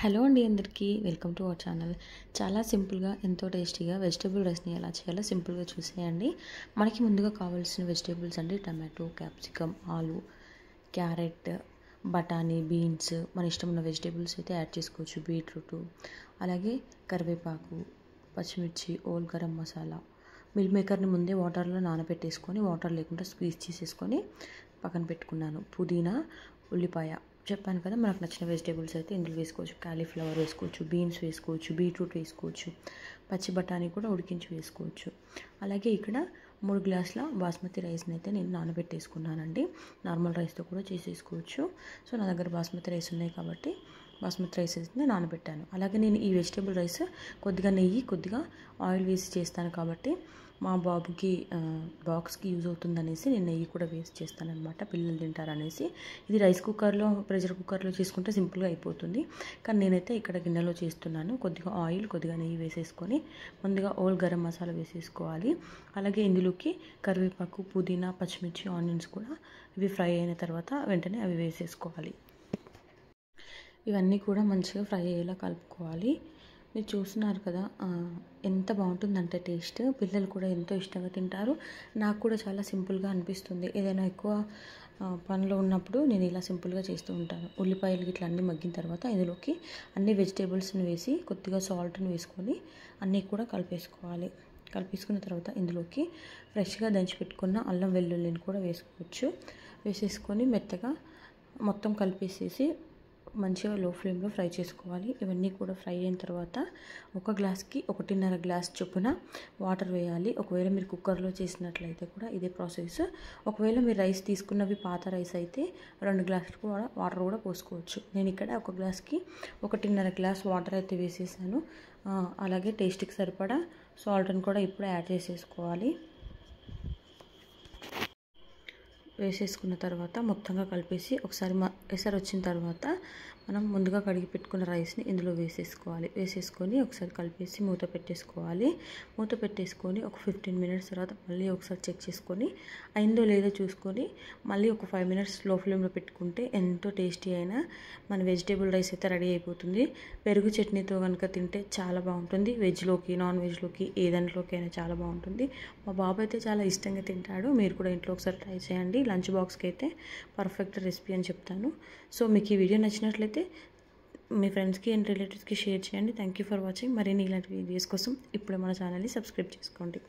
Hello అండి అందరికీ welcome to our channel. చాలా సింపుల్గా ఎంతో టేస్టీగా వెజిటేబుల్ రైస్ని ఎలా చేయాలో సింపుల్గా చూసేయండి. మనకి ముందుగా కావాల్సిన వెజిటేబుల్స్ అండి టమాటో, క్యాప్సికమ్, ఆలు, క్యారెట్, బఠానీ, బీన్స్, మన ఇష్టం ఉన్న వెజిటేబుల్స్ అయితే యాడ్ చేసుకోవచ్చు. బీట్రూట్, అలాగే కరివేపాకు, పచ్చిమిర్చి, ఓల్ గరం మసాలా, మిల్ మేకర్ని ముందే వాటర్లో నానబెట్టేసుకొని వాటర్ లేకుండా స్క్వీజ్ చేసేసుకొని పక్కన పెట్టుకున్నాను. పుదీనా, ఉల్లిపాయ చెప్పాను కదా, మనకు నచ్చిన వెజిటేబుల్స్ అయితే ఇందులో వేసుకోవచ్చు. కాలీఫ్లవర్ వేసుకోవచ్చు, బీన్స్ వేసుకోవచ్చు, బీట్రూట్ వేసుకోవచ్చు, పచ్చి బఠానీ కూడా ఉడికించి వేసుకోవచ్చు. అలాగే ఇక్కడ 3 గ్లాసుల బాస్మతి రైస్ని అయితే నేను నానబెట్టేసుకున్నానండి. నార్మల్ రైస్తో కూడా చేసేసుకోవచ్చు. సో నా దగ్గర బాస్మతి రైస్ ఉన్నాయి కాబట్టి బాస్మతి రైస్ అయితే నానబెట్టాను. అలాగే నేను ఈ వెజిటేబుల్ రైస్ కొద్దిగా నెయ్యి, కొద్దిగా ఆయిల్ వేసి చేస్తాను కాబట్టి మా బాబుకి బాక్స్కి యూజ్ అవుతుందనేసి నేను నెయ్యి కూడా వేస్ట్ చేస్తానన్నమాట, పిల్లలు తింటారనేసి. ఇది రైస్ కుక్కర్లో, ప్రెషర్ కుక్కర్లో చేసుకుంటే సింపుల్గా అయిపోతుంది, కానీ నేనైతే ఇక్కడ గిన్నెలో చేస్తున్నాను. కొద్దిగా ఆయిల్, కొద్దిగా నెయ్యి వేసేసుకొని ముందుగా ఓల్ గరం మసాలా వేసేసుకోవాలి. అలాగే ఇందులోకి కరివేపాకు, పుదీనా, పచ్చిమిర్చి, ఆనియన్స్ కూడా ఇవి ఫ్రై అయిన తర్వాత వెంటనే అవి వేసేసుకోవాలి. ఇవన్నీ కూడా మంచిగా ఫ్రై అయ్యేలా కలుపుకోవాలి. మీరు చూస్తున్నారు కదా ఎంత బాగుంటుందంటే టేస్ట్, పిల్లలు కూడా ఎంతో ఇష్టంగా తింటారు. నాకు కూడా చాలా సింపుల్గా అనిపిస్తుంది. ఏదైనా ఎక్కువ పనిలో ఉన్నప్పుడు నేను ఇలా సింపుల్గా చేస్తూ ఉంటాను. ఉల్లిపాయలు ఇట్లా అన్నీ మగ్గిన తర్వాత ఇందులోకి అన్ని వెజిటేబుల్స్ని వేసి కొద్దిగా సాల్ట్ని వేసుకొని అన్నీ కూడా కలిపేసుకోవాలి. కలిపేసుకున్న తర్వాత ఇందులోకి ఫ్రెష్గా దంచి పెట్టుకున్న అల్లం వెల్లుల్లిని కూడా వేసుకోవచ్చు. వేసేసుకొని మెత్తగా మొత్తం కలిపేసేసి మంచిగా లో ఫ్లేమ్లో ఫ్రై చేసుకోవాలి. ఇవన్నీ కూడా ఫ్రై అయిన తర్వాత ఒక గ్లాస్కి 1.5 గ్లాస్ చొప్పున వాటర్ వేయాలి. ఒకవేళ మీరు కుక్కర్లో చేసినట్లయితే కూడా ఇదే ప్రాసెస్. ఒకవేళ మీరు రైస్ తీసుకున్నవి పాత రైస్ అయితే 2 గ్లాసులు కూడా వాటర్ కూడా పోసుకోవచ్చు. నేను ఇక్కడ ఒక గ్లాస్కి 1.5 గ్లాస్ వాటర్ అయితే వేసేసాను. అలాగే టేస్ట్కి సరిపడా సాల్ట్ని కూడా ఇప్పుడు యాడ్ చేసేసుకోవాలి. వేసేసుకున్న తర్వాత మొత్తంగా కలిపేసి ఒకసారి ఎసరు వచ్చిన తర్వాత మనం ముందుగా కడిగి పెట్టుకున్న రైస్ని ఇందులో వేసేసుకోవాలి. వేసేసుకొని ఒకసారి కలిపేసి మూత పెట్టేసుకోవాలి. మూత పెట్టేసుకొని ఒక 15 మినిట్స్ తర్వాత మళ్ళీ ఒకసారి చెక్ చేసుకొని అయిందో లేదో చూసుకొని మళ్ళీ ఒక 5 మినిట్స్ లో ఫ్లేమ్లో పెట్టుకుంటే ఎంతో టేస్టీ అయినా మన వెజిటేబుల్ రైస్ అయితే రెడీ అయిపోతుంది. పెరుగు చట్నీతో కనుక తింటే చాలా బాగుంటుంది. వెజ్లోకి, నాన్ వెజ్లోకి, ఏ దాంట్లోకి అయినా చాలా బాగుంటుంది. మా బాబు అయితే చాలా ఇష్టంగా తింటాడు. మీరు కూడా ఇంట్లో ఒకసారి ట్రై చేయండి. లంచ్ బాక్స్కి అయితే పర్ఫెక్ట్ రెసిపీ అని చెప్తాను. సో మీకు ఈ వీడియో నచ్చినట్లయితే మీ ఫ్రెండ్స్కి అండ్ రిలేటివ్స్కి షేర్ చేయండి. Thank you for watching. మరిన్ని ఇలాంటి వీడియోస్ కోసం ఇప్పుడే మన ఛానల్ని సబ్స్క్రైబ్ చేసుకోండి.